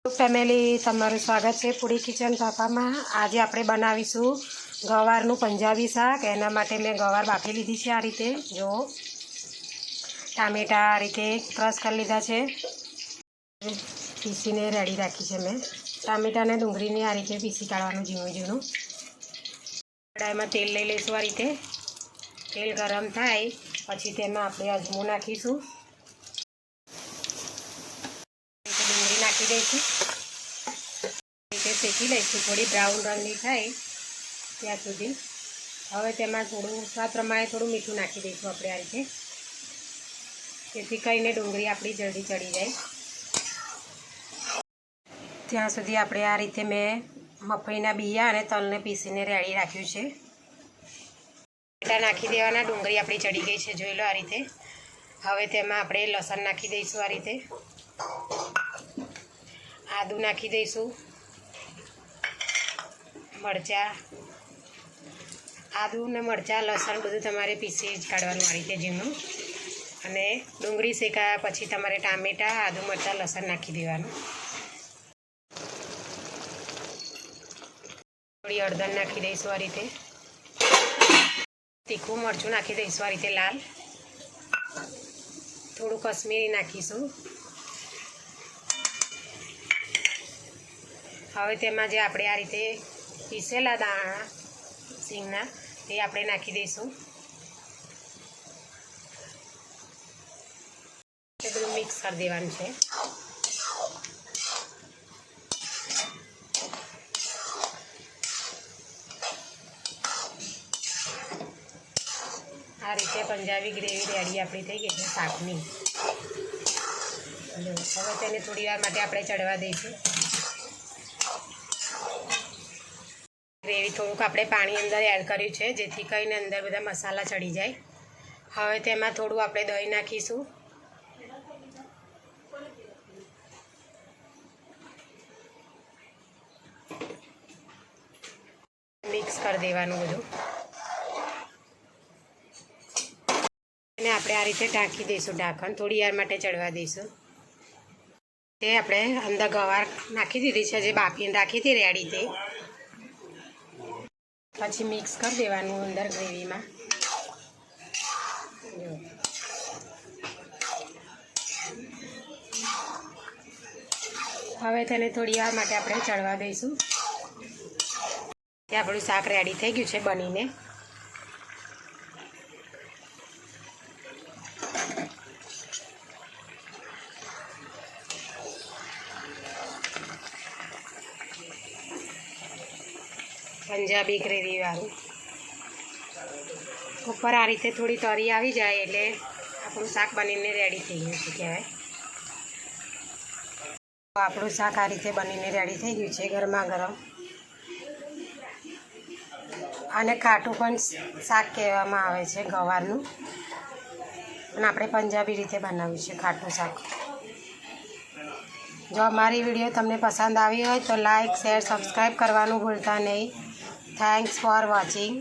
Family તમારું સ્વાગત છે પૂરી કિચન પાપામાં। આજે આપણે બનાવીશું ગવારનું પંજાબી શાક। એના માટે મેં ગવાર બાફી લીધી છે આ રીતે। જો ટામેટાં આ રીતે ક્રશ કરી લીધા છે, પીસીને રેડી રાખી છે મેં। ટામેટાં અને ડુંગળીને આ રીતે પીસી કાઢવાનું ઝીણું ઝીણું। કડાઈમાં તેલ લઈ લઈશું આ રીતે। તેલ ગરમ થાય પછી તેમાં આપણે અજમો નાખીશું, ડુંગળી નાખી દઈશું, રીતે શેકી લઈશું થોડી બ્રાઉન રંગની થાય ત્યાં સુધી। હવે તેમાં થોડું સ્વાદ પ્રમાણે થોડું મીઠું નાખી દઈશું આપણે આ રીતે, જેથી કરીને ડુંગળી આપણી જલ્દી ચડી જાય। ત્યાં સુધી આપણે આ રીતે મેં મગફળીના બિયા અને તલને પીસીને રેડી રાખ્યું છે। ટામેટાં નાખી દેવાના, ડુંગળી આપણી ચડી ગઈ છે, જોઈ લો આ રીતે। હવે તેમાં આપણે લસણ નાખી દઈશું આ રીતે, આદું નાખી દઈશું, મરચાં, આદું ને મરચાં લસણ બધું તમારે પીસી જ કાઢવાનું આ રીતે ઝીણું। અને ડુંગળી શેકાયા પછી તમારે ટામેટાં, આદું, મરચાં, લસણ નાખી દેવાનું। થોડી હળદર નાખી દઈશું આ રીતે, તીખું મરચું નાખી દઈશું આ રીતે લાલ, થોડું કશ્મીરી નાખીશું। હવે તેમાં જે આપણે આ રીતે પીસેલા દાણા સિંગના એ આપણે નાખી દઈશું। એ બધું મિક્સ કરી દેવાનું છે। આ રીતે પંજાબી ગ્રેવી રેડી આપણી થઈ ગઈ છે શાકની। હવે તેને થોડી વાર માટે આપણે ચડવા દઈશું। ગ્રેવી થોડુંક આપણે પાણી અંદર એડ કર્યું છે, જેથી કરીને અંદર બધા મસાલા ચડી જાય। હવે તેમાં થોડું આપણે દહીં નાખીશું, મિક્સ કરી દેવાનું બધું, અને આપણે આ રીતે ઢાંકી દઈશું, ઢાંકણ થોડી વાર માટે ચડવા દઈશું। તે આપણે અંદર ગવાર નાખી દીધી છે, જે બાફીને રાખી હતી રેડી તે પછી મિક્સ કરી દેવાનું અંદર ગ્રેવીમાં। હવે તેને થોડી વાર માટે આપણે ચડવા દઈશું। તે આપણું શાક રેડી થઈ ગયું છે બનીને। પંજાબી ગ્રેવી વાળું ઉપર આ રીતે થોડી તરી આવી જાય એટલે આપણું શાક બનીને રેડી થઈ ગયું છે કહેવાય। આપણું શાક આ રીતે બનીને રેડી થઈ ગયું છે ગરમા ગરમ। અને ખાટું પણ શાક કહેવામાં આવે છે ગવારનું, અને આપણે પંજાબી રીતે બનાવ્યું છે ખાટું શાક। જો અમારી વિડીયો તમને પસંદ આવી હોય તો લાઈક, શેર, સબસ્ક્રાઈબ કરવાનું ભૂલતા નહીં। Thanks for watching.